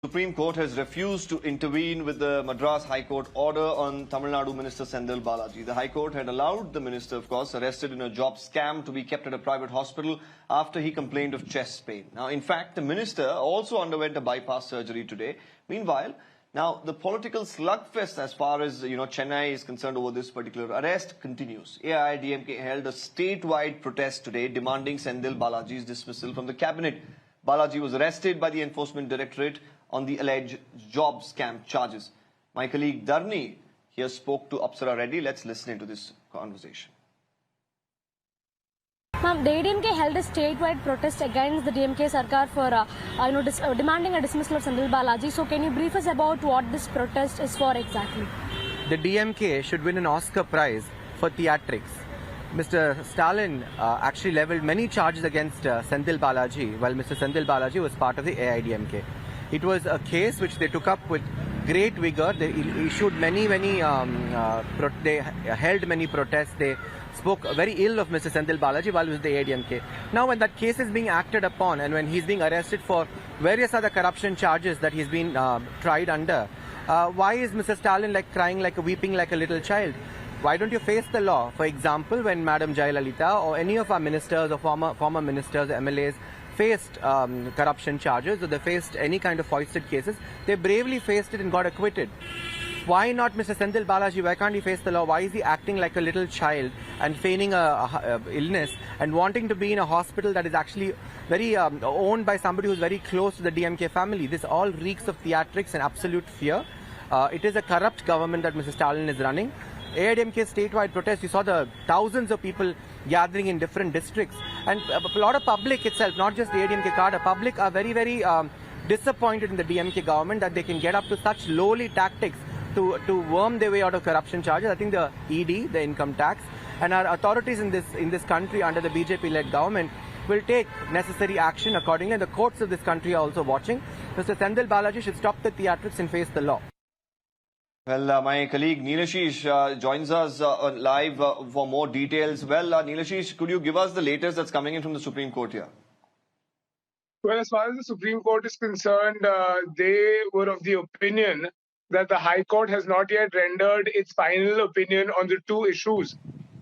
Supreme Court has refused to intervene with the Madras High Court order on Tamil Nadu Minister Senthil Balaji. The High Court had allowed the minister, of course, arrested in a job scam to be kept at a private hospital after he complained of chest pain. Now, in fact, the minister also underwent a bypass surgery today. Meanwhile, now the political slugfest as far as Chennai is concerned over this particular arrest continues. AIADMK held a statewide protest today demanding Senthil Balaji's dismissal from the cabinet. Balaji was arrested by the Enforcement Directorate on the alleged job scam charges. My colleague Dharni here spoke to Apsara Reddy. Let's listen into this conversation. Ma'am, the ADMK held a statewide protest against the DMK Sarkar for demanding a dismissal of Senthil Balaji. So can you brief us about what this protest is for exactly? The DMK should win an Oscar Prize for theatrics. Mr. Stalin actually leveled many charges against Senthil Balaji while Mr. Senthil Balaji was part of the AIADMK. It was a case which they took up with great vigor. They issued they held many protests. They spoke very ill of Mr. Senthil Balaji while he was the AIADMK. Now when that case is being acted upon and when he's being arrested for various other corruption charges that he's been tried under, why is Mr. Stalin crying weeping like a little child? Why don't you face the law? For example, when Madam Jayalalitha or any of our ministers or former ministers, MLAs, faced corruption charges or they faced any kind of foisted cases, they bravely faced it and got acquitted. Why not Mr. Senthil Balaji? Why can't he face the law? Why is he acting like a little child and feigning a illness and wanting to be in a hospital that is actually very owned by somebody who's very close to the DMK family? This all reeks of theatrics and absolute fear. It is a corrupt government that Mr. Stalin is running. AIADMK statewide protest, you saw the thousands of people gathering in different districts, and a lot of public itself, not just the AIADMK cadre, public are very, very disappointed in the DMK government that they can get up to such lowly tactics to worm their way out of corruption charges. I think the ED, the income tax, and our authorities in this country under the BJP-led government will take necessary action accordingly, and the courts of this country are also watching. Mr. Senthil Balaji should stop the theatrics and face the law. Well, my colleague Neelashish joins us live for more details. Well, Neelashish, could you give us the latest that's coming in from the Supreme Court here? Well, as far as the Supreme Court is concerned, they were of the opinion that the High Court has not yet rendered its final opinion on the two issues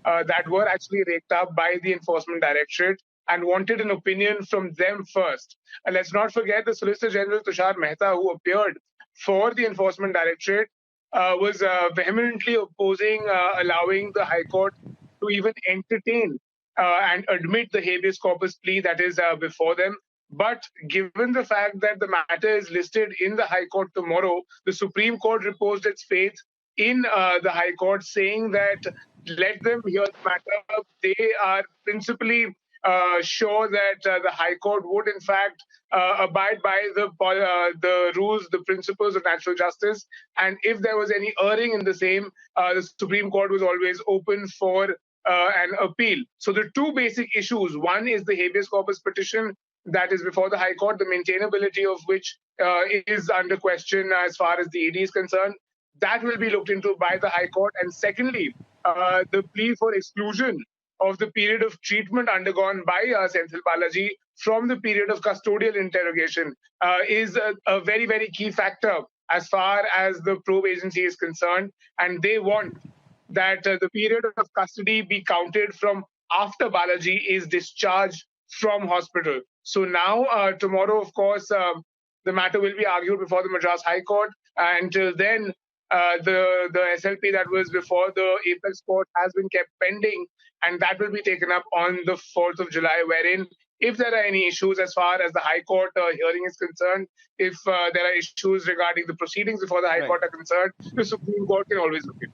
that were actually raked up by the Enforcement Directorate and wanted an opinion from them first. And let's not forget the Solicitor General Tushar Mehta, who appeared for the Enforcement Directorate, was vehemently opposing allowing the High Court to even entertain and admit the habeas corpus plea that is before them. But given the fact that the matter is listed in the High Court tomorrow, the Supreme Court reposed its faith in the High Court, saying that let them hear the matter. They are principally sure that the High Court would in fact abide by the rules, the principles of natural justice, and if there was any erring in the same, the Supreme Court was always open for an appeal. So the two basic issues: one is the habeas corpus petition that is before the High Court, the maintainability of which is under question as far as the ED is concerned. That will be looked into by the High Court. And secondly, the plea for exclusion of the period of treatment undergone by Senthil Balaji from the period of custodial interrogation is a very, very key factor as far as the probe agency is concerned. And they want that the period of custody be counted from after Balaji is discharged from hospital. So now, tomorrow, of course, the matter will be argued before the Madras High Court. Until then, the SLP that was before the Apex Court has been kept pending, and that will be taken up on the 4th of July, wherein if there are any issues as far as the High Court hearing is concerned, if there are issues regarding the proceedings before the High Court are concerned, the Supreme Court can always look into it.